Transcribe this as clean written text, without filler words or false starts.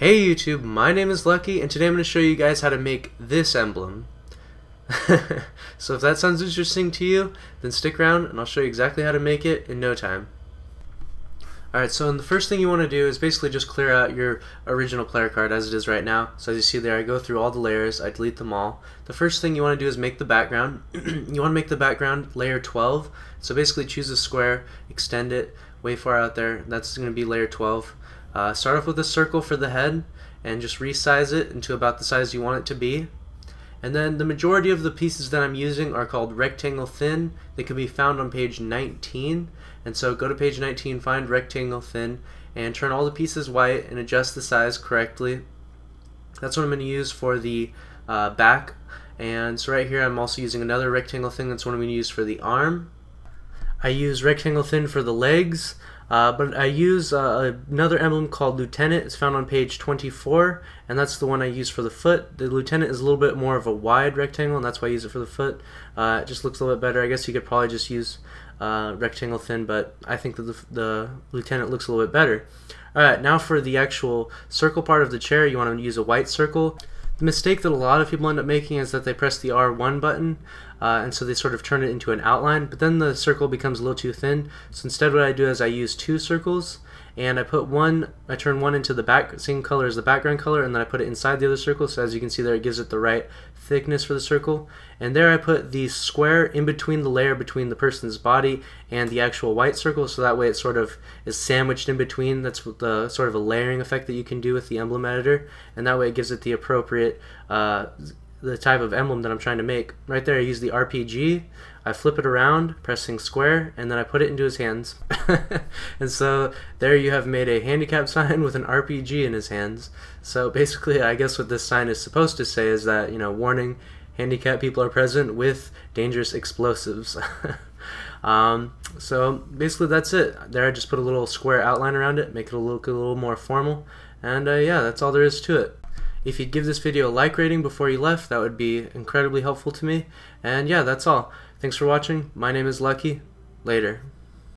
Hey YouTube, my name is Lucky, and today I'm going to show you guys how to make this emblem. So if that sounds interesting to you, then stick around and I'll show you exactly how to make it in no time. Alright, so the first thing you want to do is basically just clear out your original player card as it is right now. So as you see there, I go through all the layers, I delete them all. The first thing you want to do is make the background. You want to make the background layer 12. So basically choose a square, extend it way far out there. That's going to be layer 12. Start off with a circle for the head and just resize it into about the size you want it to be. And then the majority of the pieces that I'm using are called rectangle thin. They can be found on page 19. And so go to page 19, find rectangle thin, and turn all the pieces white and adjust the size correctly. That's what I'm going to use for the back. And so right here I'm also using another rectangle thin. That's what I'm going to use for the arm. I use rectangle thin for the legs. But I use another emblem called Lieutenant. It's found on page 24, and that's the one I use for the foot. The Lieutenant is a little bit more of a wide rectangle, and that's why I use it for the foot. It just looks a little bit better. I guess you could probably just use rectangle thin, but I think that the Lieutenant looks a little bit better. Alright, now for the actual circle part of the chair, you want to use a white circle. The mistake that a lot of people end up making is that they press the R1 button, and so they sort of turn it into an outline, but then the circle becomes a little too thin. So instead what I do is I use two circles, and I turn one into the same color as the background color, and then I put it inside the other circle. So as you can see there, it gives it the right thickness for the circle. And there I put the square in between the layer between the person's body and the actual white circle, so that way it sort of is sandwiched in between. That's the sort of a layering effect that you can do with the emblem editor, and that way it gives it the appropriate the type of emblem that I'm trying to make. Right there I use the RPG, I flip it around, pressing square, and then I put it into his hands. And so there you have made a handicap sign with an RPG in his hands. So basically I guess what this sign is supposed to say is that, you know, warning, handicapped people are present with dangerous explosives. So basically that's it. There I just put a little square outline around it, make it look a little more formal, and yeah, that's all there is to it. If you'd give this video a like rating before you left, that would be incredibly helpful to me. And yeah, that's all. Thanks for watching. My name is Lucky. Later.